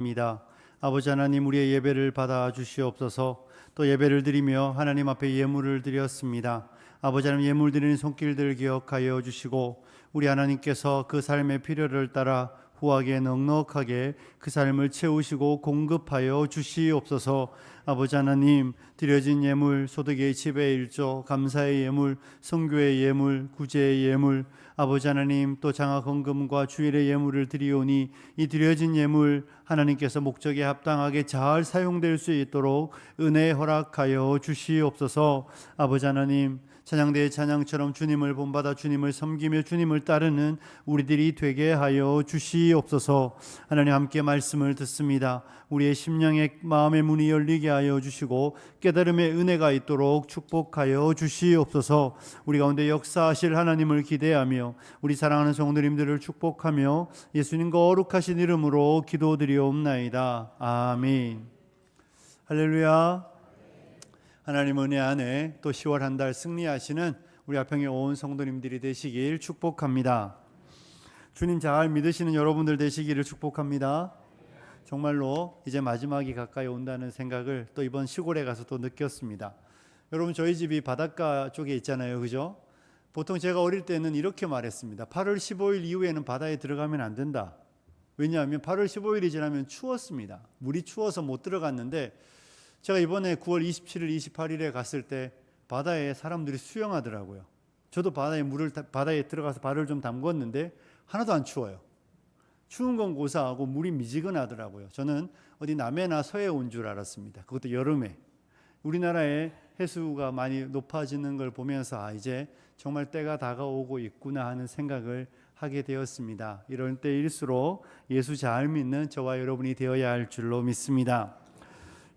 입니다. 아버지 하나님, 우리의 예배를 받아 주시옵소서. 또 예배를 드리며 하나님 앞에 예물을 드렸습니다. 아버지 하나님, 예물 드리는 손길들 기억하여 주시고 우리 하나님께서 그 삶의 필요를 따라 후하게 넉넉하게 그 삶을 채우시고 공급하여 주시옵소서. 아버지 하나님, 드려진 예물, 소득의 10의 1조, 감사의 예물, 성교의 예물, 구제의 예물, 아버지 하나님, 또 장화 헌금과 주일의 예물을 드리오니 이 드려진 예물 하나님께서 목적에 합당하게 잘 사용될 수 있도록 은혜 허락하여 주시옵소서. 아버지 하나님, 찬양대의 찬양처럼 주님을 본받아 주님을 섬기며 주님을 따르는 우리들이 되게 하여 주시옵소서. 하나님, 함께 말씀을 듣습니다. 우리의 심령의 마음의 문이 열리게 하여 주시고 깨달음의 은혜가 있도록 축복하여 주시옵소서. 우리 가운데 역사하실 하나님을 기대하며 우리 사랑하는 성도님들을 축복하며 예수님 거룩하신 이름으로 기도드리옵나이다. 아멘. 할렐루야. 하나님 은혜 안에 또 10월 한 달 승리하시는 우리 아평의 온 성도님들이 되시길 축복합니다. 주님 잘 믿으시는 여러분들 되시기를 축복합니다. 정말로 이제 마지막이 가까이 온다는 생각을 또 이번 시골에 가서 또 느꼈습니다. 여러분, 저희 집이 바닷가 쪽에 있잖아요, 그죠? 보통 제가 어릴 때는 이렇게 말했습니다. 8월 15일 이후에는 바다에 들어가면 안 된다. 왜냐하면 8월 15일이 지나면 추웠습니다. 물이 추워서 못 들어갔는데, 제가 이번에 9월 27일, 28일에 갔을 때 바다에 사람들이 수영하더라고요. 저도 바다에 들어가서 발을 좀 담궜는데 하나도 안 추워요. 추운 건 고사하고 물이 미지근하더라고요. 저는 어디 남해나 서해 온 줄 알았습니다. 그것도 여름에. 우리나라의 해수가 많이 높아지는 걸 보면서 이제 정말 때가 다가오고 있구나 하는 생각을 하게 되었습니다. 이런 때일수록 예수 잘 믿는 저와 여러분이 되어야 할 줄로 믿습니다.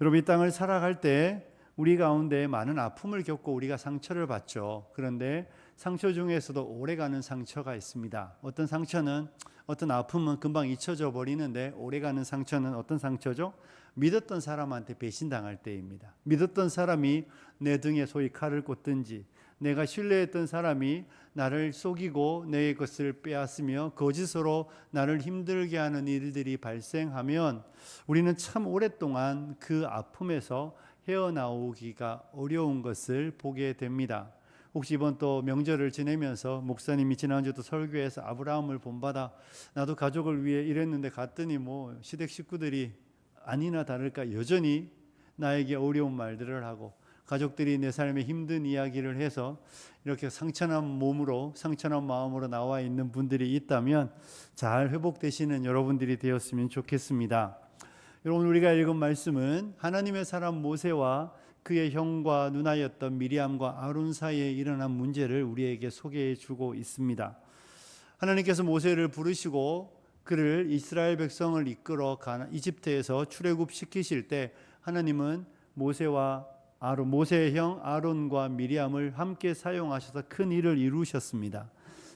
여러분, 이 땅을 살아갈 때 우리 가운데 많은 아픔을 겪고 우리가 상처를 받죠. 그런데 상처 중에서도 오래가는 상처가 있습니다. 어떤 아픔은 금방 잊혀져 버리는데 오래가는 상처는 어떤 상처죠? 믿었던 사람한테 배신당할 때입니다. 믿었던 사람이 내 등에 소위 칼을 꽂든지, 내가 신뢰했던 사람이 나를 속이고 내 것을 빼앗으며 거짓으로 나를 힘들게 하는 일들이 발생하면 우리는 참 오랫동안 그 아픔에서 헤어나오기가 어려운 것을 보게 됩니다. 혹시 이번 또 명절을 지내면서 목사님이 지난주도 설교에서 아브라함을 본받아 나도 가족을 위해 이랬는데 갔더니 시댁 식구들이 아니나 다를까 여전히 나에게 어려운 말들을 하고 가족들이 내 삶에 힘든 이야기를 해서 이렇게 상처난 몸으로, 상처난 마음으로 나와 있는 분들이 있다면 잘 회복되시는 여러분들이 되었으면 좋겠습니다. 여러분, 우리가 읽은 말씀은 하나님의 사람 모세와 그의 형과 누나였던 미리암과 아론 사이에 일어난 문제를 우리에게 소개해 주고 있습니다. 하나님께서 모세를 부르시고 그를 이스라엘 백성을 이끌어 이집트에서 출애굽시키실 때 하나님은 모세의 형 아론과 미리암을 함께 사용하셔서 큰 일을 이루셨습니다.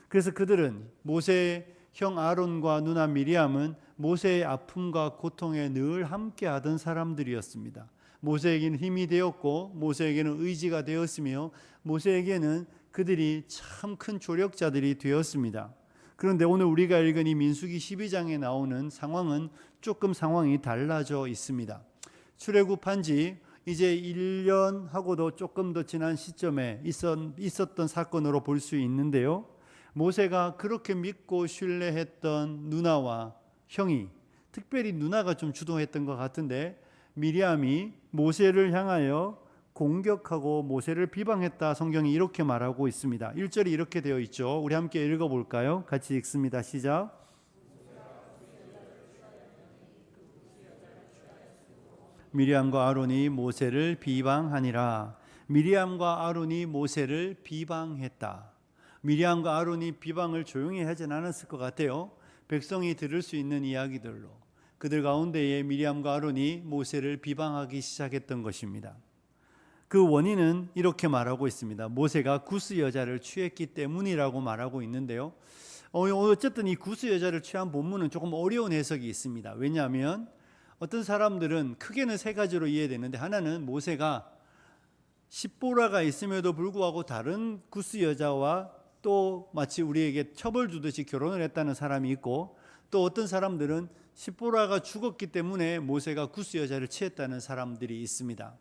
그래서 그들은 모세의 형 아론과 누나 미리암은 모세의 아픔과 고통에 늘 함께하던 사람들이었습니다. 모세에게는 힘이 되었고 모세에게는 의지가 되었으며 모세에게는 그들이 참 큰 조력자들이 되었습니다. 그런데 오늘 우리가 읽은 이 민수기 12장에 나오는 상황은 조금 상황이 달라져 있습니다. 출애굽한 지 이제 1년하고도 조금 더 지난 시점에 있었던 사건으로 볼 수 있는데요. 모세가 그렇게 믿고 신뢰했던 누나와 형이, 특별히 누나가 좀 주도했던 것 같은데, 미리암이 모세를 향하여 공격하고 모세를 비방했다. 성경이 이렇게 말하고 있습니다. 1절이 이렇게 되어 있죠. 우리 함께 읽어볼까요? 같이 읽습니다. 시작. 미리암과 아론이 모세를 비방하니라. 미리암과 아론이 모세를 비방했다. 미리암과 아론이 비방을 조용히 하진 않았을 것 같아요. 백성이 들을 수 있는 이야기들로 그들 가운데에 미리암과 아론이 모세를 비방하기 시작했던 것입니다. 그 원인은 이렇게 말하고 있습니다. 모세가 구스 여자를 취했기 때문이라고 말하고 있는데요. 어쨌든 이 구스 여자를 취한 본문은 조금 어려운 해석이 있습니다. 왜냐하면 어떤 사람들은 크게는 세 가지로 이해되는데, 하나는 모세가 십보라가 있음에도 불구하고 다른 구스 여자와 또 마치 우리에게 처벌 주듯이 결혼을 했다는 사람이 있고, 또 어떤 사람들은 십보라가 죽었기 때문에 모세가 구스 여자를 취했다는 사람들이 있습니다.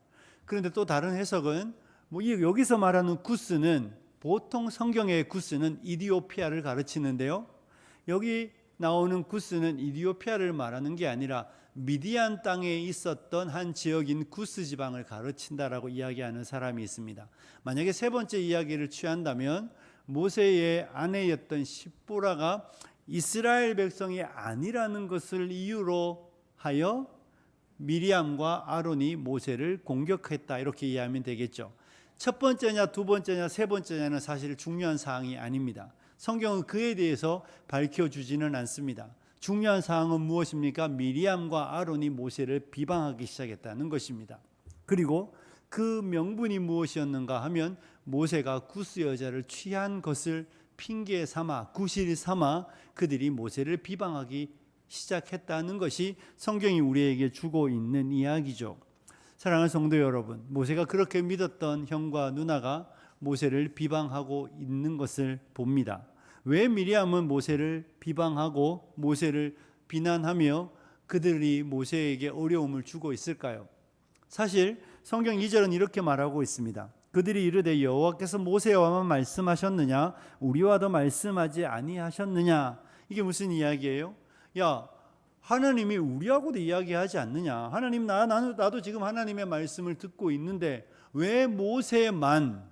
그런데 또 다른 해석은 여기서 말하는 구스는 보통 성경의 구스는 이디오피아를 가르치는데요. 여기 나오는 구스는 이디오피아를 말하는 게 아니라 미디안 땅에 있었던 한 지역인 구스 지방을 가르친다라고 이야기하는 사람이 있습니다. 만약에 세 번째 이야기를 취한다면 모세의 아내였던 십보라가 이스라엘 백성이 아니라는 것을 이유로 하여 미리암과 아론이 모세를 공격했다, 이렇게 이해하면 되겠죠. 첫 번째냐 두 번째냐 세 번째냐는 사실 중요한 사항이 아닙니다. 성경은 그에 대해서 밝혀주지는 않습니다. 중요한 사항은 무엇입니까? 미리암과 아론이 모세를 비방하기 시작했다는 것입니다. 그리고 그 명분이 무엇이었는가 하면 모세가 구스 여자를 취한 것을 핑계 삼아, 구실 삼아 그들이 모세를 비방하기 시작했다는 것이 성경이 우리에게 주고 있는 이야기죠. 사랑하는 성도 여러분, 모세가 그렇게 믿었던 형과 누나가 모세를 비방하고 있는 것을 봅니다. 왜 미리암은 모세를 비방하고 모세를 비난하며 그들이 모세에게 어려움을 주고 있을까요? 사실 성경 2절은 이렇게 말하고 있습니다. 그들이 이르되 여호와께서 모세와만 말씀하셨느냐 우리와도 말씀하지 아니하셨느냐. 이게 무슨 이야기예요? 야, 하나님이 우리하고도 이야기하지 않느냐. 하나님, 나도 지금 하나님의 말씀을 듣고 있는데 왜 모세만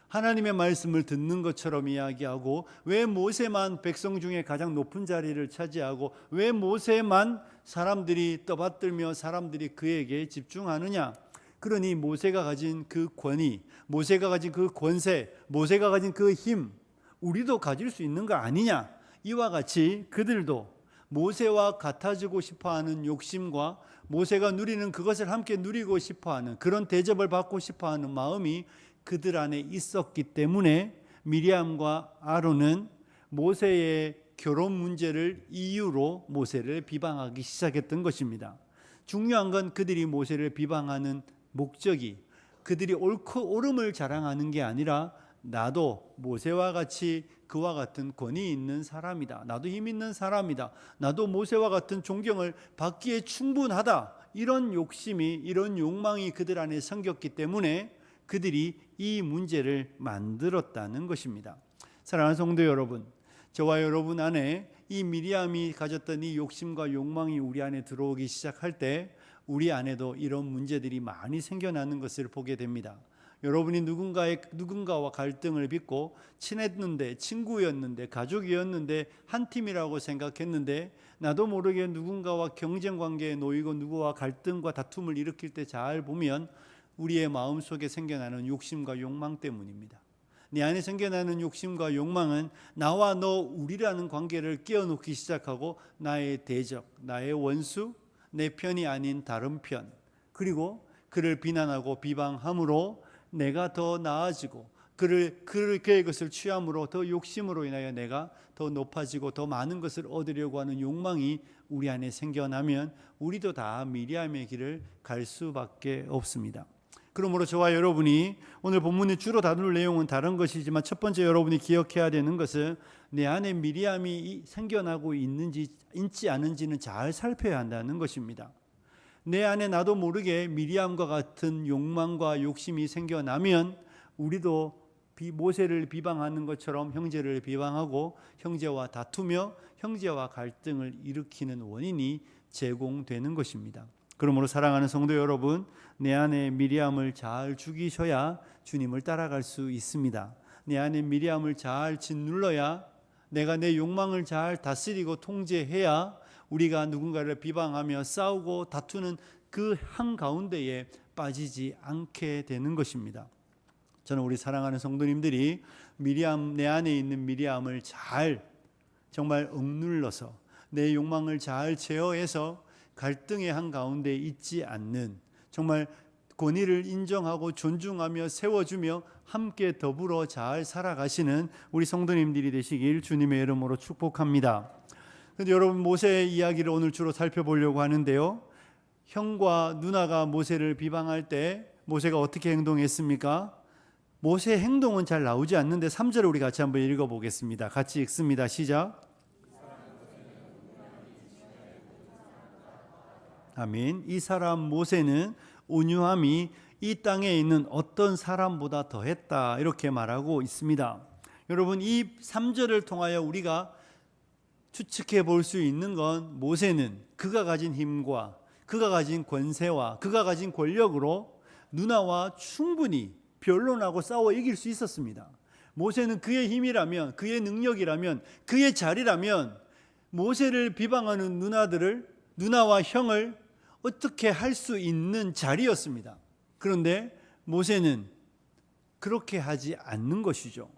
하나님의 말씀을 듣는 것처럼 이야기하고, 왜 모세만 백성 중에 가장 높은 자리를 차지하고, 왜 모세만 사람들이 떠받들며 사람들이 그에게 집중하느냐. 그러니 모세가 가진 그 권위, 모세가 가진 그 권세, 모세가 가진 그 힘, 우리도 가질 수 있는 거 아니냐. 이와 같이 그들도 모세와 같아지고 싶어하는 욕심과 모세가 누리는 그것을 함께 누리고 싶어하는, 그런 대접을 받고 싶어하는 마음이 그들 안에 있었기 때문에 미리암과 아론은 모세의 결혼 문제를 이유로 모세를 비방하기 시작했던 것입니다. 중요한 건 그들이 모세를 비방하는 목적이 그들이 옳고 옳음을 자랑하는 게 아니라 나도 모세와 같이 그와 같은 권위 있는 사람이다, 나도 힘 있는 사람이다, 나도 모세와 같은 존경을 받기에 충분하다, 이런 욕심이, 이런 욕망이 그들 안에 생겼기 때문에 그들이 이 문제를 만들었다는 것입니다. 사랑하는 성도 여러분, 저와 여러분 안에 이 미리암이 가졌던 이 욕심과 욕망이 우리 안에 들어오기 시작할 때 우리 안에도 이런 문제들이 많이 생겨나는 것을 보게 됩니다. 여러분이 누군가와 갈등을 빚고 친했는데, 친구였는데, 가족이었는데, 한 팀이라고 생각했는데 나도 모르게 누군가와 경쟁 관계에 놓이고 누구와 갈등과 다툼을 일으킬 때 잘 보면 우리의 마음속에 생겨나는 욕심과 욕망 때문입니다. 내 안에 생겨나는 욕심과 욕망은 나와 너, 우리라는 관계를 끼워놓기 시작하고 나의 대적, 나의 원수, 내 편이 아닌 다른 편, 그리고 그를 비난하고 비방함으로 내가 더 나아지고 그의 것을 취함으로 더 욕심으로 인하여 내가 더 높아지고 더 많은 것을 얻으려고 하는 욕망이 우리 안에 생겨나면 우리도 다 미리암의 길을 갈 수밖에 없습니다. 그러므로 저와 여러분이 오늘 본문이 주로 다룰 내용은 다른 것이지만 첫 번째 여러분이 기억해야 되는 것은 내 안에 미리암이 생겨나고 있지 않은지는 잘 살펴야 한다는 것입니다. 내 안에 나도 모르게 미리암과 같은 욕망과 욕심이 생겨나면 우리도 모세를 비방하는 것처럼 형제를 비방하고 형제와 다투며 형제와 갈등을 일으키는 원인이 제공되는 것입니다. 그러므로 사랑하는 성도 여러분, 내 안에 미리암을 잘 죽이셔야 주님을 따라갈 수 있습니다. 내 안에 미리암을 잘 짓눌러야, 내가 내 욕망을 잘 다스리고 통제해야 우리가 누군가를 비방하며 싸우고 다투는 그 한가운데에 빠지지 않게 되는 것입니다. 저는 우리 사랑하는 성도님들이 내 안에 있는 미리암을 잘 정말 억눌러서 내 욕망을 잘 제어해서 갈등의 한가운데 있지 않는, 정말 권위를 인정하고 존중하며 세워주며 함께 더불어 잘 살아가시는 우리 성도님들이 되시길 주님의 이름으로 축복합니다. 그런데 여러분, 모세의 이야기를 오늘 주로 살펴보려고 하는데요, 형과 누나가 모세를 비방할 때 모세가 어떻게 행동했습니까? 모세의 행동은 잘 나오지 않는데 3절을 우리 같이 한번 읽어보겠습니다. 같이 읽습니다. 시작. 아멘. 이 사람 모세는 온유함이 이 땅에 있는 어떤 사람보다 더했다, 이렇게 말하고 있습니다. 여러분, 이 3절을 통하여 우리가 추측해 볼 수 있는 건, 모세는 그가 가진 힘과 그가 가진 권세와 그가 가진 권력으로 누나와 충분히 변론하고 싸워 이길 수 있었습니다. 모세는 그의 힘이라면, 그의 능력이라면, 그의 자리라면 모세를 비방하는 누나와 형을 어떻게 할 수 있는 자리였습니다. 그런데 모세는 그렇게 하지 않는 것이죠.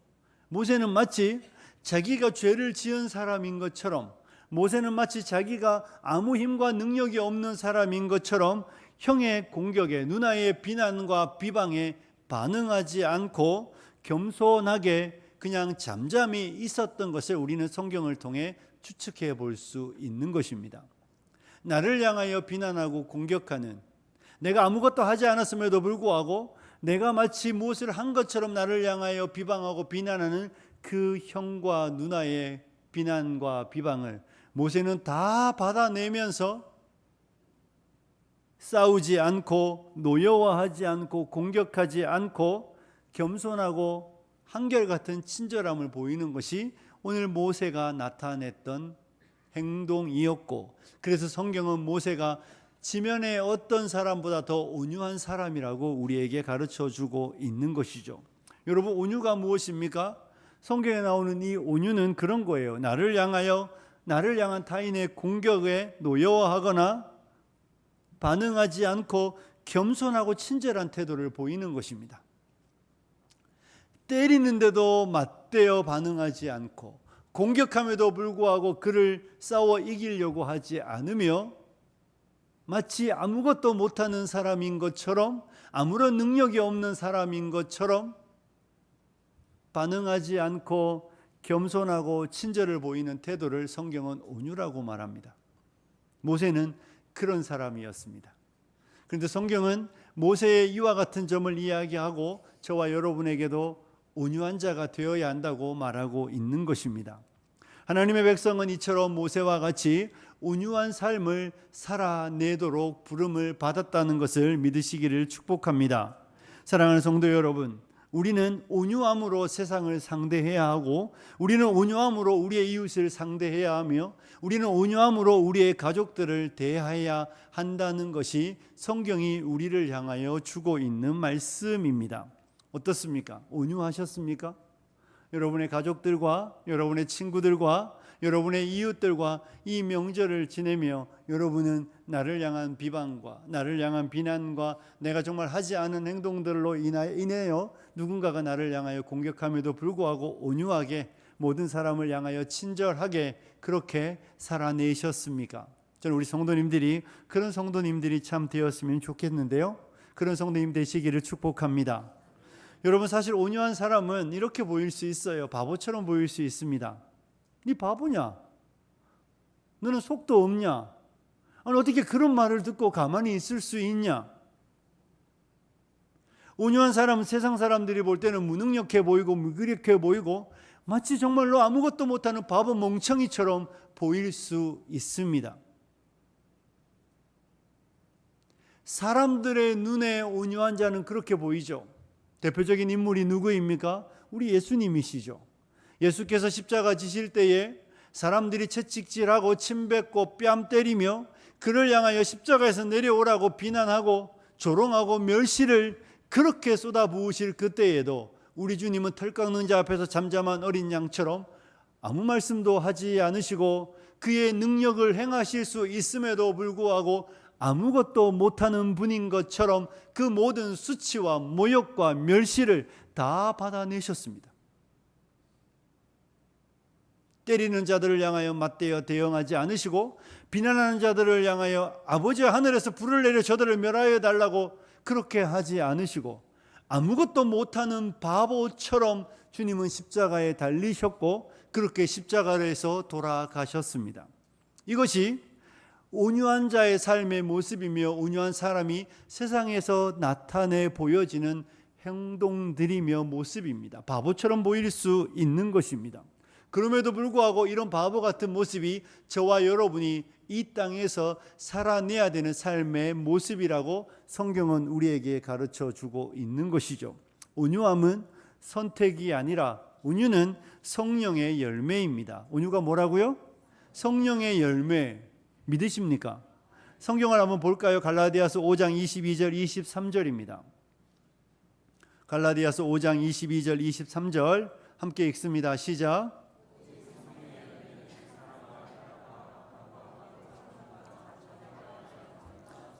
모세는 마치 자기가 죄를 지은 사람인 것처럼, 모세는 마치 자기가 아무 힘과 능력이 없는 사람인 것처럼 형의 공격에, 누나의 비난과 비방에 반응하지 않고 겸손하게 그냥 잠잠히 있었던 것을 우리는 성경을 통해 추측해 볼 수 있는 것입니다. 나를 향하여 비난하고 공격하는, 내가 아무것도 하지 않았음에도 불구하고 내가 마치 무엇을 한 것처럼 나를 향하여 비방하고 비난하는 그 형과 누나의 비난과 비방을 모세는 다 받아내면서 싸우지 않고 노여워하지 않고 공격하지 않고 겸손하고 한결같은 친절함을 보이는 것이 오늘 모세가 나타냈던 행동이었고, 그래서 성경은 모세가 지면의 어떤 사람보다 더 온유한 사람이라고 우리에게 가르쳐 주고 있는 것이죠. 여러분, 온유가 무엇입니까? 성경에 나오는 이 온유는 그런 거예요. 나를 향한 타인의 공격에 노여워하거나 반응하지 않고 겸손하고 친절한 태도를 보이는 것입니다. 때리는데도 맞대어 반응하지 않고, 공격함에도 불구하고 그를 싸워 이기려고 하지 않으며, 마치 아무것도 못하는 사람인 것처럼, 아무런 능력이 없는 사람인 것처럼 반응하지 않고 겸손하고 친절을 보이는 태도를 성경은 온유라고 말합니다. 모세는 그런 사람이었습니다. 그런데 성경은 모세의 이와 같은 점을 이야기하고 저와 여러분에게도 온유한 자가 되어야 한다고 말하고 있는 것입니다. 하나님의 백성은 이처럼 모세와 같이 온유한 삶을 살아내도록 부름을 받았다는 것을 믿으시기를 축복합니다. 사랑하는 성도 여러분, 우리는 온유함으로 세상을 상대해야 하고, 우리는 온유함으로 우리의 이웃을 상대해야 하며, 우리는 온유함으로 우리의 가족들을 대해야 한다는 것이 성경이 우리를 향하여 주고 있는 말씀입니다. 어떻습니까? 온유하셨습니까? 여러분의 가족들과 여러분의 친구들과 여러분의 이웃들과 이 명절을 지내며 여러분은 나를 향한 비방과 나를 향한 비난과 내가 정말 하지 않은 행동들로 인하여 누군가가 나를 향하여 공격함에도 불구하고 온유하게, 모든 사람을 향하여 친절하게 그렇게 살아내셨습니까? 저는 우리 성도님들이 그런 성도님들이 참 되었으면 좋겠는데요. 그런 성도님 되시기를 축복합니다. 여러분, 사실 온유한 사람은 이렇게 보일 수 있어요. 바보처럼 보일 수 있습니다. 네 바보냐? 너는 속도 없냐? 아니, 어떻게 그런 말을 듣고 가만히 있을 수 있냐? 온유한 사람은 세상 사람들이 볼 때는 무능력해 보이고 무기력해 보이고 마치 정말로 아무것도 못하는 바보 멍청이처럼 보일 수 있습니다. 사람들의 눈에 온유한 자는 그렇게 보이죠. 대표적인 인물이 누구입니까? 우리 예수님이시죠. 예수께서 십자가 지실 때에 사람들이 채찍질하고 침뱉고 뺨 때리며 그를 향하여 십자가에서 내려오라고 비난하고 조롱하고 멸시를 그렇게 쏟아부으실 그때에도 우리 주님은 털 깎는 자 앞에서 잠잠한 어린 양처럼 아무 말씀도 하지 않으시고 그의 능력을 행하실 수 있음에도 불구하고 아무것도 못하는 분인 것처럼 그 모든 수치와 모욕과 멸시를 다 받아내셨습니다. 때리는 자들을 향하여 맞대어 대응하지 않으시고 비난하는 자들을 향하여 아버지 하늘에서 불을 내려 저들을 멸하여 달라고 그렇게 하지 않으시고 아무것도 못하는 바보처럼 주님은 십자가에 달리셨고 그렇게 십자가에서 돌아가셨습니다. 이것이 온유한 자의 삶의 모습이며 온유한 사람이 세상에서 나타내 보여지는 행동들이며 모습입니다. 바보처럼 보일 수 있는 것입니다. 그럼에도 불구하고 이런 바보 같은 모습이 저와 여러분이 이 땅에서 살아내야 되는 삶의 모습이라고 성경은 우리에게 가르쳐 주고 있는 것이죠. 온유함은 선택이 아니라 온유는 성령의 열매입니다. 온유가 뭐라고요? 성령의 열매. 믿으십니까? 성경을 한번 볼까요? 갈라디아서 5장 22절 23절입니다. 갈라디아서 5장 22절 23절 함께 읽습니다. 시작.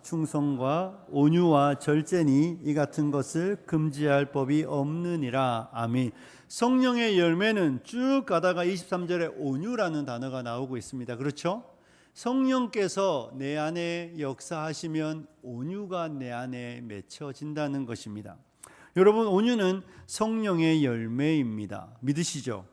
충성과 온유와 절제니 이 같은 것을 금지할 법이 없느니라. 아멘. 성령의 열매는 쭉 가다가 23절에 온유라는 단어가 나오고 있습니다. 그렇죠? 성령께서 내 안에 역사하시면 온유가 내 안에 맺혀진다는 것입니다. 여러분, 온유는 성령의 열매입니다. 믿으시죠?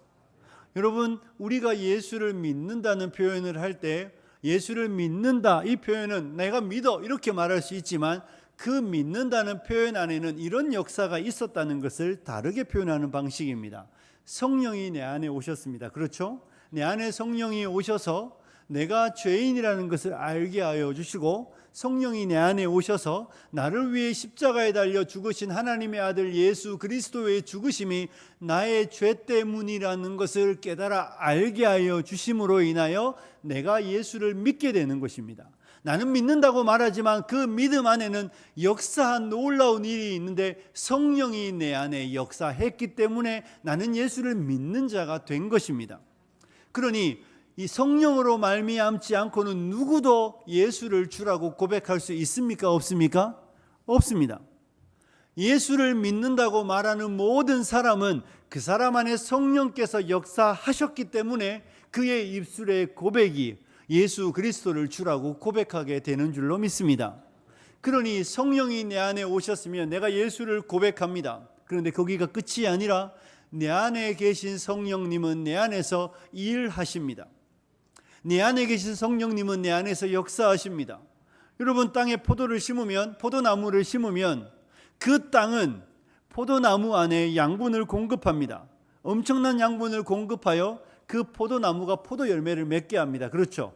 여러분, 우리가 예수를 믿는다는 표현을 할 때 예수를 믿는다, 이 표현은 내가 믿어 이렇게 말할 수 있지만 그 믿는다는 표현 안에는 이런 역사가 있었다는 것을 다르게 표현하는 방식입니다. 성령이 내 안에 오셨습니다. 그렇죠? 내 안에 성령이 오셔서 내가 죄인이라는 것을 알게 하여 주시고, 성령이 내 안에 오셔서 나를 위해 십자가에 달려 죽으신 하나님의 아들 예수 그리스도의 죽으심이 나의 죄 때문이라는 것을 깨달아 알게 하여 주심으로 인하여 내가 예수를 믿게 되는 것입니다. 나는 믿는다고 말하지만 그 믿음 안에는 역사한 놀라운 일이 있는데 성령이 내 안에 역사했기 때문에 나는 예수를 믿는 자가 된 것입니다. 그러니 이 성령으로 말미암지 않고는 누구도 예수를 주라고 고백할 수 있습니까? 없습니까? 없습니다. 예수를 믿는다고 말하는 모든 사람은 그 사람 안에 성령께서 역사하셨기 때문에 그의 입술의 고백이 예수 그리스도를 주라고 고백하게 되는 줄로 믿습니다. 그러니 성령이 내 안에 오셨으면 내가 예수를 고백합니다. 그런데 거기가 끝이 아니라 내 안에 계신 성령님은 내 안에서 일하십니다. 내 안에 계신 성령님은 내 안에서 역사하십니다. 여러분, 땅에 포도나무를 심으면 그 땅은 포도나무 안에 양분을 공급합니다. 엄청난 양분을 공급하여 그 포도나무가 포도 열매를 맺게 합니다. 그렇죠?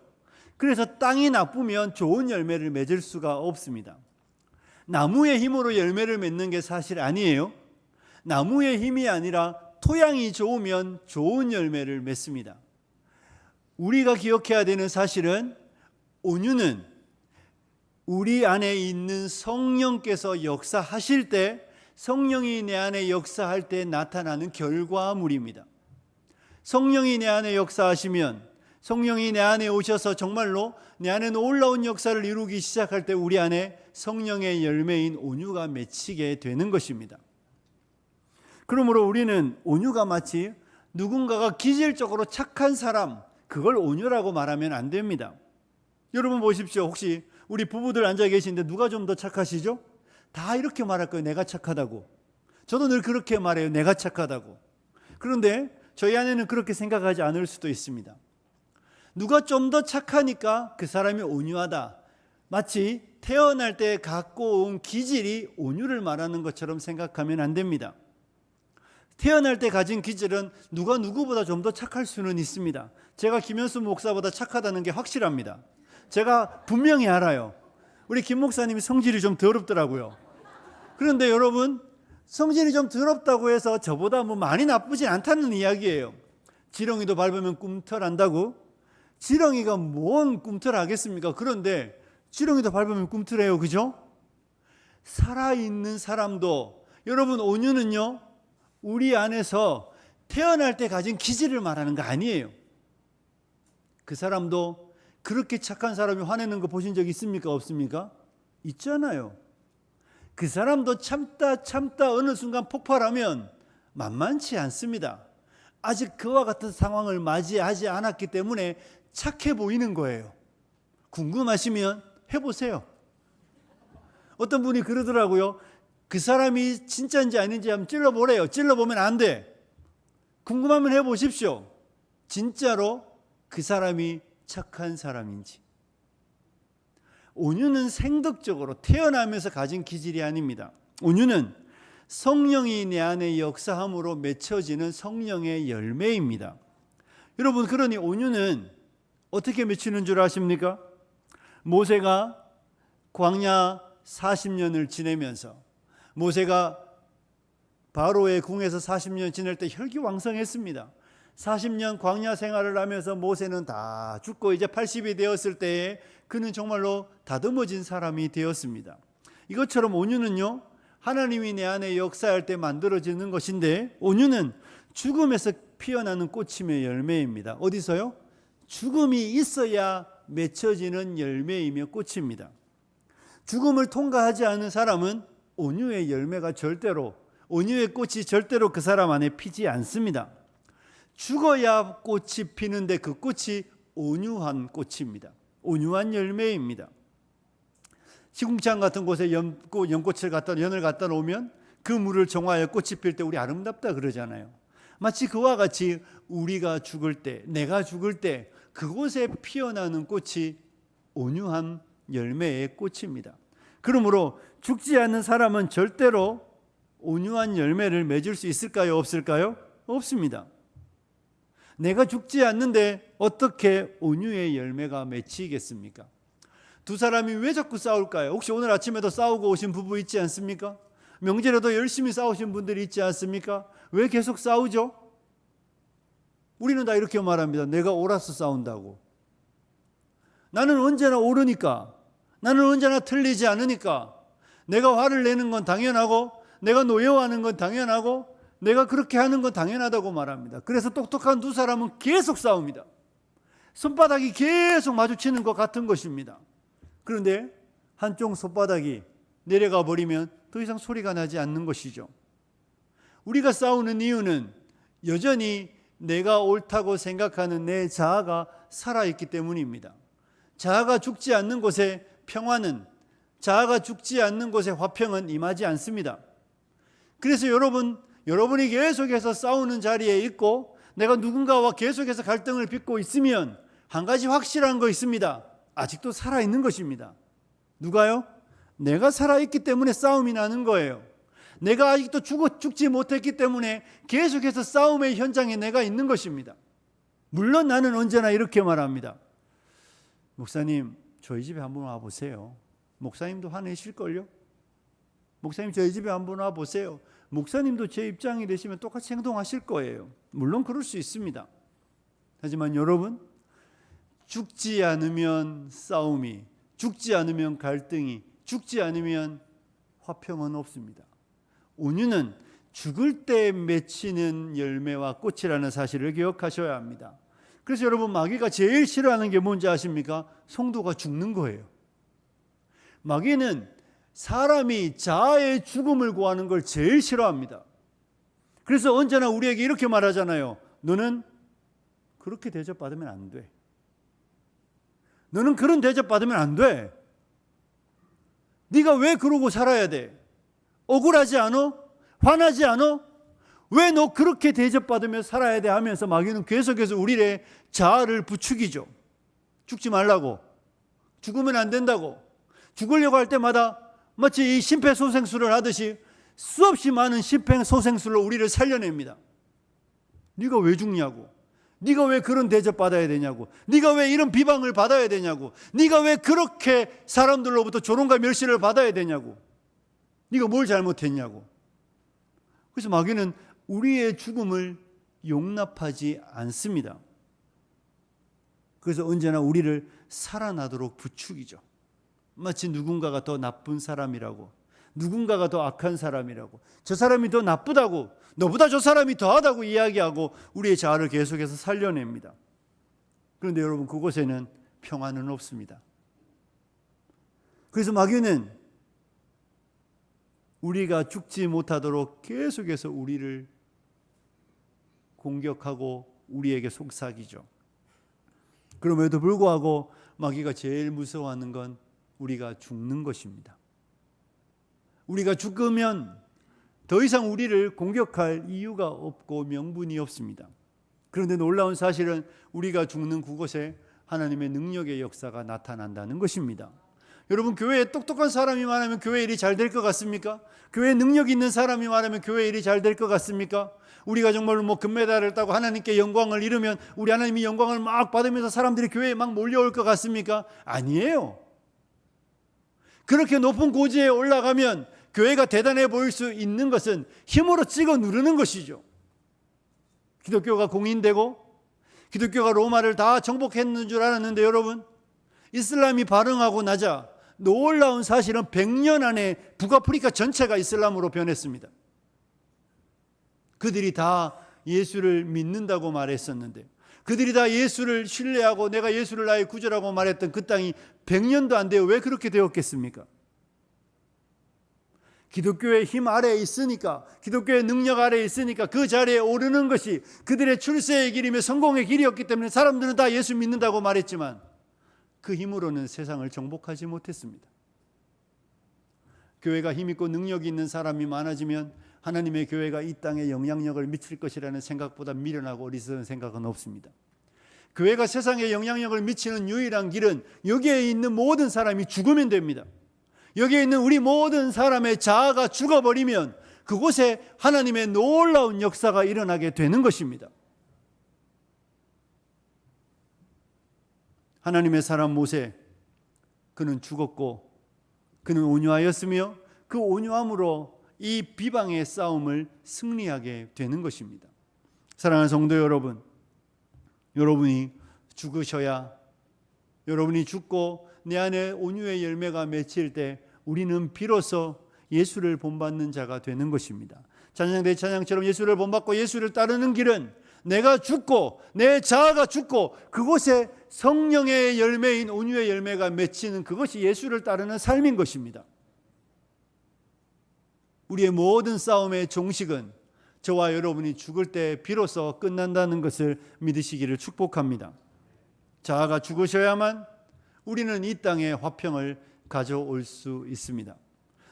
그래서 땅이 나쁘면 좋은 열매를 맺을 수가 없습니다. 나무의 힘으로 열매를 맺는 게 사실 아니에요. 나무의 힘이 아니라 토양이 좋으면 좋은 열매를 맺습니다. 우리가 기억해야 되는 사실은 온유는 우리 안에 있는 성령께서 역사하실 때, 성령이 내 안에 역사할 때 나타나는 결과물입니다. 성령이 내 안에 역사하시면, 성령이 내 안에 오셔서 정말로 내 안에 놀라운 역사를 이루기 시작할 때 우리 안에 성령의 열매인 온유가 맺히게 되는 것입니다. 그러므로 우리는 온유가 마치 누군가가 기질적으로 착한 사람, 그걸 온유라고 말하면 안 됩니다. 여러분 보십시오. 혹시 우리 부부들 앉아 계시는데 누가 좀 더 착하시죠? 다 이렇게 말할 거예요. 내가 착하다고. 저도 늘 그렇게 말해요. 내가 착하다고. 그런데 저희 안에는 그렇게 생각하지 않을 수도 있습니다. 누가 좀 더 착하니까 그 사람이 온유하다. 마치 태어날 때 갖고 온 기질이 온유를 말하는 것처럼 생각하면 안 됩니다. 태어날 때 가진 기질은 누가 누구보다 좀 더 착할 수는 있습니다. 제가 김현수 목사보다 착하다는 게 확실합니다. 제가 분명히 알아요. 우리 김 목사님이 성질이 좀 더럽더라고요. 그런데 여러분, 성질이 좀 더럽다고 해서 저보다 뭐 많이 나쁘진 않다는 이야기예요. 지렁이도 밟으면 꿈틀한다고? 지렁이가 뭔 꿈틀하겠습니까? 그런데 지렁이도 밟으면 꿈틀해요. 그죠? 살아있는 사람도, 여러분, 온유는요, 우리 안에서 태어날 때 가진 기질을 말하는 거 아니에요. 그 사람도 그렇게 착한 사람이 화내는 거 보신 적 있습니까? 없습니까? 있잖아요. 그 사람도 참다 어느 순간 폭발하면 만만치 않습니다. 아직 그와 같은 상황을 맞이하지 않았기 때문에 착해 보이는 거예요. 궁금하시면 해보세요. 어떤 분이 그러더라고요. 그 사람이 진짜인지 아닌지 한번 찔러보래요. 찔러보면 안 돼. 궁금하면 해보십시오. 진짜로 그 사람이 착한 사람인지. 온유는 생덕적으로 태어나면서 가진 기질이 아닙니다. 온유는 성령이 내 안에 역사함으로 맺혀지는 성령의 열매입니다. 여러분, 그러니 온유는 어떻게 맺히는 줄 아십니까? 모세가 광야 40년을 지내면서, 모세가 바로의 궁에서 40년 지낼 때 혈기왕성했습니다. 40년 광야 생활을 하면서 모세는 다 죽고 이제 80이 되었을 때에 그는 정말로 다듬어진 사람이 되었습니다. 이것처럼 온유는요, 하나님이 내 안에 역사할 때 만들어지는 것인데, 온유는 죽음에서 피어나는 꽃임의 열매입니다. 어디서요? 죽음이 있어야 맺혀지는 열매이며 꽃입니다. 죽음을 통과하지 않은 사람은 온유의 열매가 절대로, 온유의 꽃이 절대로 그 사람 안에 피지 않습니다. 죽어야 꽃이 피는데 그 꽃이 온유한 꽃입니다. 온유한 열매입니다. 시궁창 같은 곳에 연꽃을 연을 갖다 놓으면 그 물을 정화하여 꽃이 필 때 우리 아름답다 그러잖아요. 마치 그와 같이 우리가 죽을 때, 내가 죽을 때 그곳에 피어나는 꽃이 온유한 열매의 꽃입니다. 그러므로 죽지 않는 사람은 절대로 온유한 열매를 맺을 수 있을까요? 없을까요? 없습니다. 내가 죽지 않는데 어떻게 온유의 열매가 맺히겠습니까? 두 사람이 왜 자꾸 싸울까요? 혹시 오늘 아침에도 싸우고 오신 부부 있지 않습니까? 명절에도 열심히 싸우신 분들이 있지 않습니까? 왜 계속 싸우죠? 우리는 다 이렇게 말합니다. 내가 옳아서 싸운다고. 나는 언제나 옳으니까, 나는 언제나 틀리지 않으니까, 내가 화를 내는 건 당연하고, 내가 노여워하는 건 당연하고, 내가 그렇게 하는 건 당연하다고 말합니다. 그래서 똑똑한 두 사람은 계속 싸웁니다. 손바닥이 계속 마주치는 것 같은 것입니다. 그런데 한쪽 손바닥이 내려가 버리면 더 이상 소리가 나지 않는 것이죠. 우리가 싸우는 이유는 여전히 내가 옳다고 생각하는 내 자아가 살아있기 때문입니다. 자아가 죽지 않는 곳에 평화는, 자아가 죽지 않는 곳에 화평은 임하지 않습니다. 그래서 여러분이 계속해서 싸우는 자리에 있고 내가 누군가와 계속해서 갈등을 빚고 있으면 한 가지 확실한 거 있습니다. 아직도 살아있는 것입니다. 누가요? 내가 살아있기 때문에 싸움이 나는 거예요. 내가 아직도 죽지 못했기 때문에 계속해서 싸움의 현장에 내가 있는 것입니다. 물론 나는 언제나 이렇게 말합니다. 목사님, 저희 집에 한번 와보세요. 목사님도 화내실걸요? 목사님, 저희 집에 한번 와보세요. 목사님도 제 입장이 되시면 똑같이 행동하실 거예요. 물론 그럴 수 있습니다. 하지만 여러분, 죽지 않으면 싸움이, 죽지 않으면 갈등이, 죽지 않으면 화평은 없습니다. 온유는 죽을 때 맺히는 열매와 꽃이라는 사실을 기억하셔야 합니다. 그래서 여러분, 마귀가 제일 싫어하는 게 뭔지 아십니까? 성도가 죽는 거예요. 마귀는 사람이 자아의 죽음을 구하는 걸 제일 싫어합니다. 그래서 언제나 우리에게 이렇게 말하잖아요. 너는 그렇게 대접받으면 안 돼. 너는 그런 대접받으면 안 돼. 네가 왜 그러고 살아야 돼? 억울하지 않아? 화나지 않아? 왜 너 그렇게 대접받으며 살아야 돼? 하면서 마귀는 계속해서 우리의 자아를 부추기죠. 죽지 말라고, 죽으면 안 된다고, 죽으려고 할 때마다 마치 이 심폐소생술을 하듯이 수없이 많은 심폐소생술로 우리를 살려냅니다. 네가 왜 죽냐고, 네가 왜 그런 대접받아야 되냐고, 네가 왜 이런 비방을 받아야 되냐고, 네가 왜 그렇게 사람들로부터 조롱과 멸시를 받아야 되냐고, 네가 뭘 잘못했냐고. 그래서 마귀는 우리의 죽음을 용납하지 않습니다. 그래서 언제나 우리를 살아나도록 부추기죠. 마치 누군가가 더 나쁜 사람이라고, 누군가가 더 악한 사람이라고, 저 사람이 더 나쁘다고, 너보다 저 사람이 더하다고 이야기하고 우리의 자아를 계속해서 살려냅니다. 그런데 여러분, 그곳에는 평안은 없습니다. 그래서 마귀는 우리가 죽지 못하도록 계속해서 우리를 공격하고 우리에게 속삭이죠. 그럼에도 불구하고 마귀가 제일 무서워하는 건 우리가 죽는 것입니다. 우리가 죽으면 더 이상 우리를 공격할 이유가 없고 명분이 없습니다. 그런데 놀라운 사실은 우리가 죽는 그곳에 하나님의 능력의 역사가 나타난다는 것입니다. 여러분, 교회에 똑똑한 사람이 많으면 교회 일이 잘 될 것 같습니까? 교회에 능력 있는 사람이 많으면 교회 일이 잘 될 것 같습니까? 우리가 정말로 금메달을 따고 하나님께 영광을 이루면 우리 하나님이 영광을 막 받으면서 사람들이 교회에 막 몰려올 것 같습니까? 아니에요. 그렇게 높은 고지에 올라가면 교회가 대단해 보일 수 있는 것은 힘으로 찍어 누르는 것이죠. 기독교가 공인되고 기독교가 로마를 다 정복했는 줄 알았는데 여러분, 이슬람이 발흥하고 나자 놀라운 사실은 100년 안에 북아프리카 전체가 이슬람으로 변했습니다. 그들이 다 예수를 믿는다고 말했었는데, 그들이 다 예수를 신뢰하고 내가 예수를 나의 구주라고 말했던 그 땅이 100년도 안 돼요. 왜 그렇게 되었겠습니까? 기독교의 힘 아래에 있으니까, 기독교의 능력 아래에 있으니까 그 자리에 오르는 것이 그들의 출세의 길이며 성공의 길이었기 때문에 사람들은 다 예수 믿는다고 말했지만 그 힘으로는 세상을 정복하지 못했습니다. 교회가 힘있고 능력이 있는 사람이 많아지면 하나님의 교회가 이 땅에 영향력을 미칠 것이라는 생각보다 미련하고 어리석은 생각은 없습니다. 교회가 세상에 영향력을 미치는 유일한 길은 여기에 있는 모든 사람이 죽으면 됩니다. 여기에 있는 우리 모든 사람의 자아가 죽어버리면 그곳에 하나님의 놀라운 역사가 일어나게 되는 것입니다. 하나님의 사람 모세, 그는 죽었고 그는 온유하였으며 그 온유함으로 이 비방의 싸움을 승리하게 되는 것입니다. 사랑하는 성도 여러분, 여러분이 죽으셔야, 여러분이 죽고 내 안에 온유의 열매가 맺힐 때 우리는 비로소 예수를 본받는 자가 되는 것입니다. 찬양대 찬양처럼 예수를 본받고 예수를 따르는 길은 내가 죽고 내 자아가 죽고 그곳에 성령의 열매인 온유의 열매가 맺히는 그것이 예수를 따르는 삶인 것입니다. 우리의 모든 싸움의 종식은 저와 여러분이 죽을 때 비로소 끝난다는 것을 믿으시기를 축복합니다. 자아가 죽으셔야만 우리는 이 땅에 화평을 가져올 수 있습니다.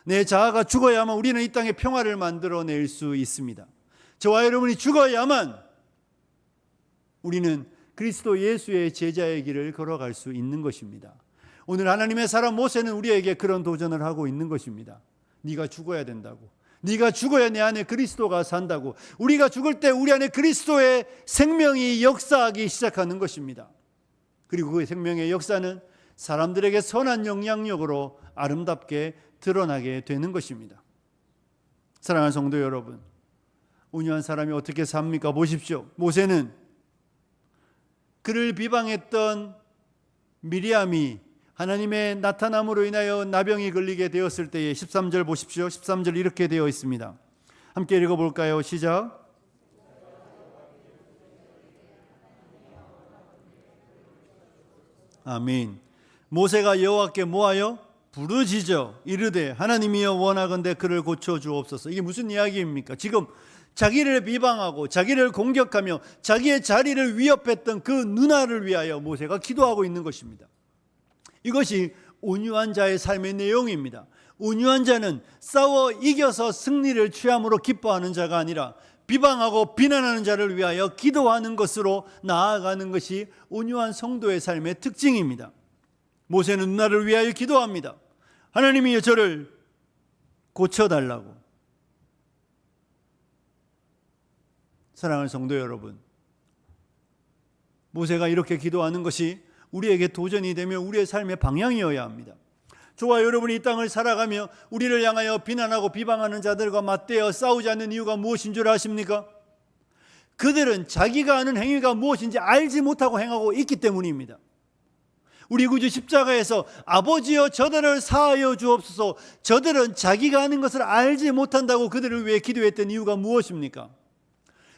내 자아가 죽어야만 우리는 이 땅에 평화를 만들어낼 수 있습니다. 저와 여러분이 죽어야만 우리는 그리스도 예수의 제자의 길을 걸어갈 수 있는 것입니다. 오늘 하나님의 사람 모세는 우리에게 그런 도전을 하고 있는 것입니다. 네가 죽어야 된다고. 네가 죽어야 내 안에 그리스도가 산다고. 우리가 죽을 때 우리 안에 그리스도의 생명이 역사하기 시작하는 것입니다. 그리고 그 생명의 역사는 사람들에게 선한 영향력으로 아름답게 드러나게 되는 것입니다. 사랑하는 성도 여러분, 온유한 사람이 어떻게 삽니까? 보십시오. 모세는 그를 비방했던 미리암이 하나님의 나타남으로 인하여 나병이 걸리게 되었을 때에 13절 보십시오. 13절 이렇게 되어 있습니다. 함께 읽어볼까요? 시작. 아멘. 모세가 여호와께 뭐하여? 부르짖어 이르되 하나님이여 원하건대 그를 고쳐주옵소서. 이게 무슨 이야기입니까? 지금 자기를 비방하고 자기를 공격하며 자기의 자리를 위협했던 그 누나를 위하여 모세가 기도하고 있는 것입니다. 이것이 온유한 자의 삶의 내용입니다. 온유한 자는 싸워 이겨서 승리를 취함으로 기뻐하는 자가 아니라 비방하고 비난하는 자를 위하여 기도하는 것으로 나아가는 것이 온유한 성도의 삶의 특징입니다. 모세는 누나를 위하여 기도합니다. 하나님이 저를 고쳐달라고. 사랑하는 성도 여러분, 모세가 이렇게 기도하는 것이 우리에게 도전이 되며 우리의 삶의 방향이어야 합니다. 저와 여러분이 이 땅을 살아가며 우리를 향하여 비난하고 비방하는 자들과 맞대어 싸우지 않는 이유가 무엇인 줄 아십니까? 그들은 자기가 하는 행위가 무엇인지 알지 못하고 행하고 있기 때문입니다. 우리 구주 십자가에서 아버지여 저들을 사하여 주옵소서, 저들은 자기가 하는 것을 알지 못한다고 그들을 위해 기도했던 이유가 무엇입니까?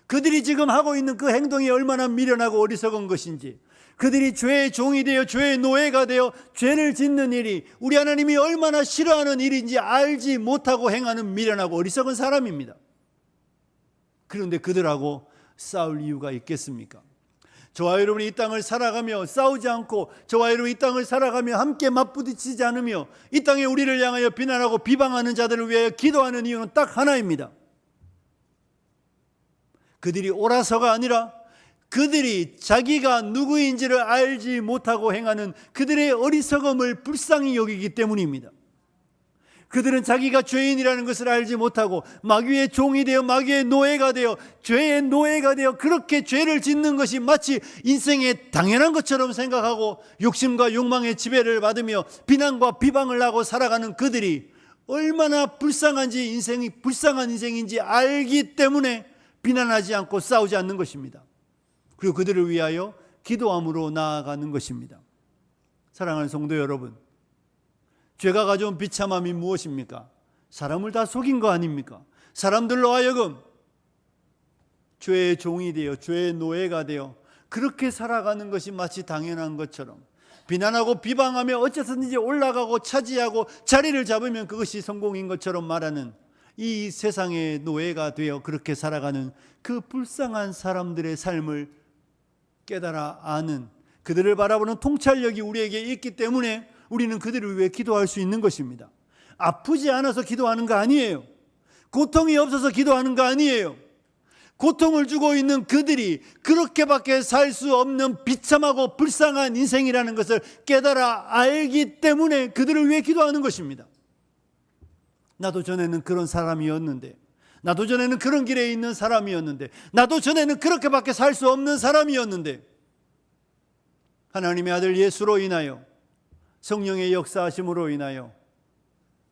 그들이 지금 하고 있는 그 행동이 얼마나 미련하고 어리석은 것인지, 그들이 죄의 종이 되어 죄의 노예가 되어 죄를 짓는 일이 우리 하나님이 얼마나 싫어하는 일인지 알지 못하고 행하는 미련하고 어리석은 사람입니다. 그런데 그들하고 싸울 이유가 있겠습니까? 저와 여러분이 이 땅을 살아가며 싸우지 않고, 저와 여러분이 이 땅을 살아가며 함께 맞부딪히지 않으며 이 땅에 우리를 향하여 비난하고 비방하는 자들을 위하여 기도하는 이유는 딱 하나입니다. 그들이 옳아서가 아니라 그들이 자기가 누구인지를 알지 못하고 행하는 그들의 어리석음을 불쌍히 여기기 때문입니다. 그들은 자기가 죄인이라는 것을 알지 못하고 마귀의 종이 되어 마귀의 노예가 되어 죄의 노예가 되어 그렇게 죄를 짓는 것이 마치 인생의 당연한 것처럼 생각하고 욕심과 욕망의 지배를 받으며 비난과 비방을 하고 살아가는 그들이 얼마나 불쌍한지 인생이 불쌍한 인생인지 알기 때문에 비난하지 않고 싸우지 않는 것입니다. 그리고 그들을 위하여 기도함으로 나아가는 것입니다. 사랑하는 성도 여러분, 죄가 가져온 비참함이 무엇입니까? 사람을 다 속인 거 아닙니까? 사람들로 하여금 죄의 종이 되어 죄의 노예가 되어 그렇게 살아가는 것이 마치 당연한 것처럼 비난하고 비방하며 어쨌든지 올라가고 차지하고 자리를 잡으면 그것이 성공인 것처럼 말하는 이 세상의 노예가 되어 그렇게 살아가는 그 불쌍한 사람들의 삶을 깨달아 아는, 그들을 바라보는 통찰력이 우리에게 있기 때문에 우리는 그들을 위해 기도할 수 있는 것입니다. 아프지 않아서 기도하는 거 아니에요. 고통이 없어서 기도하는 거 아니에요. 고통을 주고 있는 그들이 그렇게밖에 살 수 없는 비참하고 불쌍한 인생이라는 것을 깨달아 알기 때문에 그들을 위해 기도하는 것입니다. 나도 전에는 그런 사람이었는데, 나도 전에는 그런 길에 있는 사람이었는데, 나도 전에는 그렇게밖에 살 수 없는 사람이었는데, 하나님의 아들 예수로 인하여 성령의 역사하심으로 인하여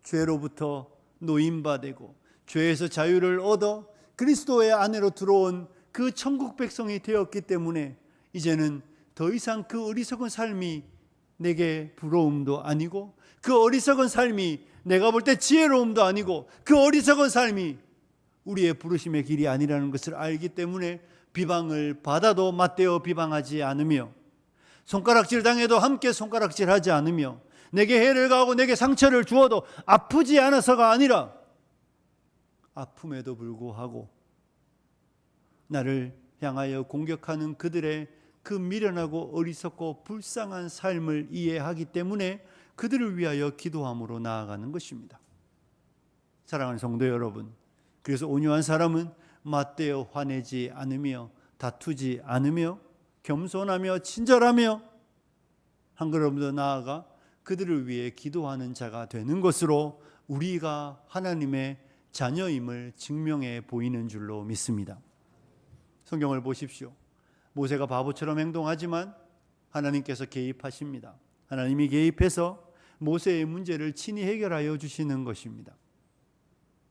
죄로부터 노임받고 죄에서 자유를 얻어 그리스도의 안으로 들어온 그 천국 백성이 되었기 때문에 이제는 더 이상 그 어리석은 삶이 내게 부러움도 아니고, 그 어리석은 삶이 내가 볼 때 지혜로움도 아니고, 그 어리석은 삶이 우리의 부르심의 길이 아니라는 것을 알기 때문에 비방을 받아도 맞대어 비방하지 않으며, 손가락질 당해도 함께 손가락질하지 않으며, 내게 해를 가하고 내게 상처를 주어도 아프지 않아서가 아니라 아픔에도 불구하고 나를 향하여 공격하는 그들의 그 미련하고 어리석고 불쌍한 삶을 이해하기 때문에 그들을 위하여 기도함으로 나아가는 것입니다. 사랑하는 성도 여러분, 그래서 온유한 사람은 맞대어 화내지 않으며 다투지 않으며 겸손하며 친절하며 한 걸음 더 나아가 그들을 위해 기도하는 자가 되는 것으로 우리가 하나님의 자녀임을 증명해 보이는 줄로 믿습니다. 성경을 보십시오. 모세가 바보처럼 행동하지만 하나님께서 개입하십니다. 하나님이 개입해서 모세의 문제를 친히 해결하여 주시는 것입니다.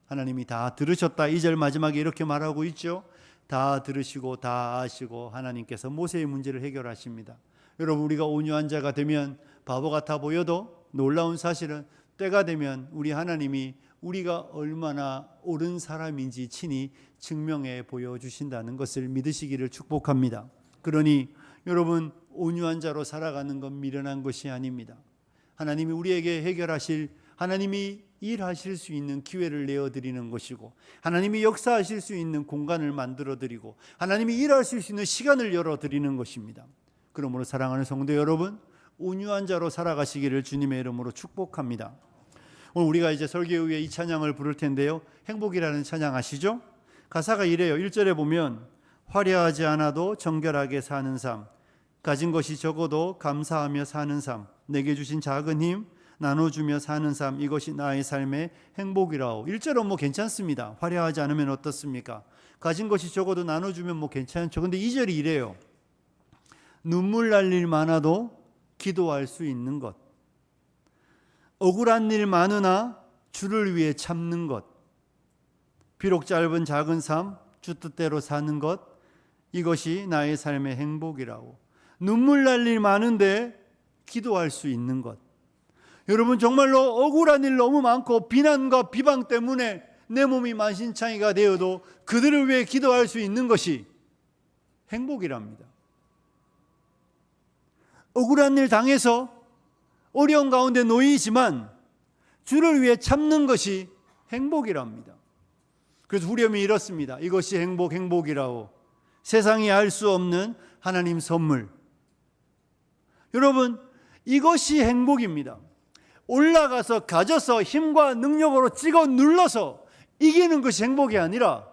하나님이 다 들으셨다. 2절 마지막에 이렇게 말하고 있죠. 다 들으시고 다 아시고 하나님께서 모세의 문제를 해결하십니다. 여러분, 우리가 온유한 자가 되면 바보 같아 보여도 놀라운 사실은 때가 되면 우리 하나님이 우리가 얼마나 옳은 사람인지 친히 증명해 보여주신다는 것을 믿으시기를 축복합니다. 그러니 여러분, 온유한 자로 살아가는 건 미련한 것이 아닙니다. 하나님이 우리에게 해결하실, 하나님이 일하실 수 있는 기회를 내어드리는 것이고, 하나님이 역사하실 수 있는 공간을 만들어드리고, 하나님이 일할 수 있는 시간을 열어드리는 것입니다. 그러므로 사랑하는 성도 여러분, 온유한 자로 살아가시기를 주님의 이름으로 축복합니다. 오늘 우리가 이제 설교 후에 이 찬양을 부를 텐데요, 행복이라는 찬양 아시죠? 가사가 이래요. 1절에 보면 화려하지 않아도 정결하게 사는 삶, 가진 것이 적어도 감사하며 사는 삶, 내게 주신 작은 힘 나눠주며 사는 삶, 이것이 나의 삶의 행복이라오. 1절은 괜찮습니다. 화려하지 않으면 어떻습니까? 가진 것이 적어도 나눠주면 괜찮죠. 근데 2절이 이래요. 눈물 날 일 많아도 기도할 수 있는 것, 억울한 일 많으나 주를 위해 참는 것, 비록 짧은 작은 삶 주 뜻대로 사는 것, 이것이 나의 삶의 행복이라고. 눈물 날 일 많은데 기도할 수 있는 것. 여러분, 정말로 억울한 일 너무 많고 비난과 비방 때문에 내 몸이 만신창이가 되어도 그들을 위해 기도할 수 있는 것이 행복이랍니다. 억울한 일 당해서 어려운 가운데 놓이지만 주를 위해 참는 것이 행복이랍니다. 그래서 후렴이 이렇습니다. 이것이 행복이라고. 세상이 알 수 없는 하나님 선물. 여러분, 이것이 행복입니다. 올라가서 가져서 힘과 능력으로 찍어 눌러서 이기는 것이 행복이 아니라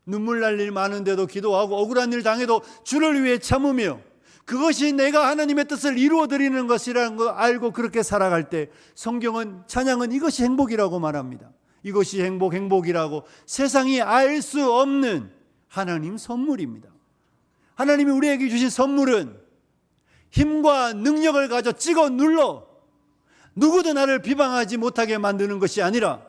눈물 날 일 많은데도 기도하고 억울한 일 당해도 주를 위해 참으며 그것이 내가 하나님의 뜻을 이루어드리는 것이라는 걸 알고 그렇게 살아갈 때 성경은, 찬양은 이것이 행복이라고 말합니다. 이것이 행복이라고 세상이 알 수 없는 하나님 선물입니다. 하나님이 우리에게 주신 선물은 힘과 능력을 가져 찍어 눌러 누구도 나를 비방하지 못하게 만드는 것이 아니라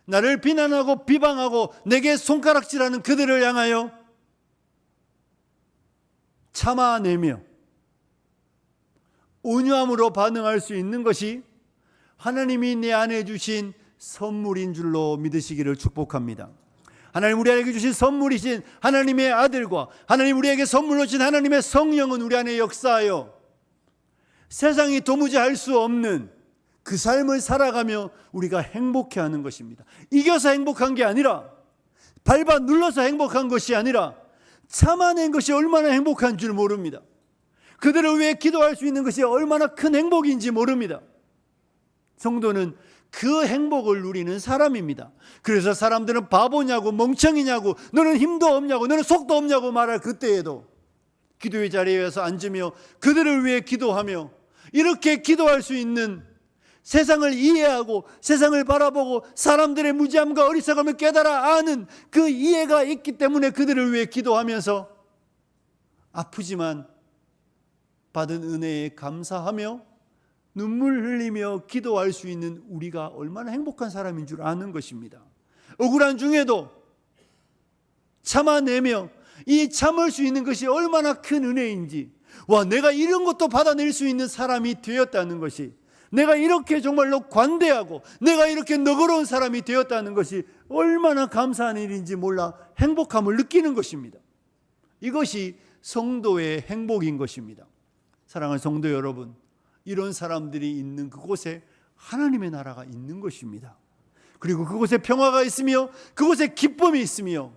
나를 비난하고 비방하고 내게 손가락질하는 그들을 향하여 참아내며 온유함으로 반응할 수 있는 것이 하나님이 내 안에 주신 선물인 줄로 믿으시기를 축복합니다. 하나님 우리에게 주신 선물이신 하나님의 아들과 하나님 우리에게 선물로 주신 하나님의 성령은 우리 안에 역사하여 세상이 도무지 할 수 없는 그 삶을 살아가며 우리가 행복해하는 것입니다. 이겨서 행복한 게 아니라, 밟아 눌러서 행복한 것이 아니라 참아낸 것이 얼마나 행복한 줄 모릅니다. 그들을 위해 기도할 수 있는 것이 얼마나 큰 행복인지 모릅니다. 성도는 그 행복을 누리는 사람입니다. 그래서 사람들은 바보냐고 멍청이냐고 너는 힘도 없냐고 너는 속도 없냐고 말할 그때에도 기도의 자리에서 앉으며 그들을 위해 기도하며 이렇게 기도할 수 있는, 세상을 이해하고 세상을 바라보고 사람들의 무지함과 어리석음을 깨달아 아는 그 이해가 있기 때문에 그들을 위해 기도하면서 아프지만 받은 은혜에 감사하며 눈물 흘리며 기도할 수 있는 우리가 얼마나 행복한 사람인 줄 아는 것입니다. 억울한 중에도 참아내며 이 참을 수 있는 것이 얼마나 큰 은혜인지, 와, 내가 이런 것도 받아낼 수 있는 사람이 되었다는 것이, 내가 이렇게 정말로 관대하고 내가 이렇게 너그러운 사람이 되었다는 것이 얼마나 감사한 일인지 몰라 행복함을 느끼는 것입니다. 이것이 성도의 행복인 것입니다. 사랑하는 성도 여러분, 이런 사람들이 있는 그곳에 하나님의 나라가 있는 것입니다. 그리고 그곳에 평화가 있으며 그곳에 기쁨이 있으며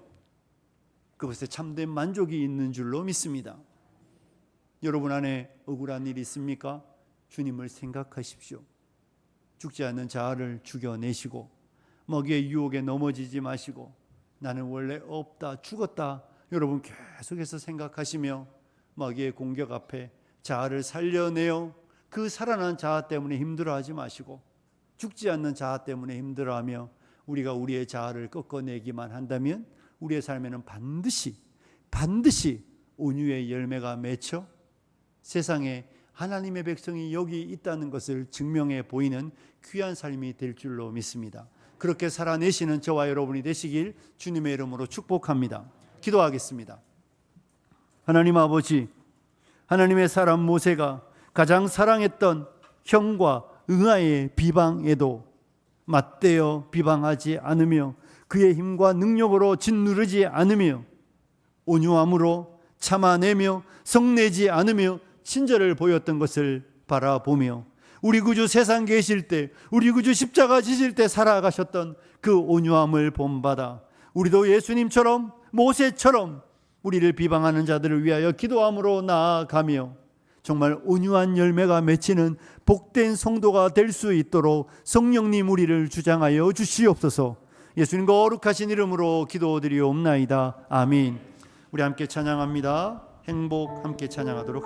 그곳에 참된 만족이 있는 줄로 믿습니다. 여러분 안에 억울한 일이 있습니까? 주님을 생각하십시오. 죽지 않는 자아를 죽여내시고 먹이의 유혹에 넘어지지 마시고 나는 원래 없다, 죽었다, 여러분 계속해서 생각하시며 먹이의 공격 앞에 자아를 살려내어 그 살아난 자아 때문에 힘들어하지 마시고 죽지 않는 자아 때문에 힘들어하며 우리가 우리의 자아를 꺾어내기만 한다면 우리의 삶에는 반드시 온유의 열매가 맺혀 세상에 하나님의 백성이 여기 있다는 것을 증명해 보이는 귀한 삶이 될 줄로 믿습니다. 그렇게 살아내시는 저와 여러분이 되시길 주님의 이름으로 축복합니다. 기도하겠습니다. 하나님 아버지, 하나님의 사람 모세가 가장 사랑했던 형과 응아의 비방에도 맞대어 비방하지 않으며 그의 힘과 능력으로 짓누르지 않으며 온유함으로 참아내며 성내지 않으며 친절을 보였던 것을 바라보며 우리 구주 세상 계실 때, 우리 구주 십자가 지실 때 살아가셨던 그 온유함을 본받아 우리도 예수님처럼 모세처럼 우리를 비방하는 자들을 위하여 기도함으로 나아가며 정말 온유한 열매가 맺히는 복된 성도가 될 수 있도록 성령님 우리를 주장하여 주시옵소서. 예수님 거룩하신 이름으로 기도드리옵나이다. 아멘. 우리 함께 찬양합니다. 행복 함께 찬양하도록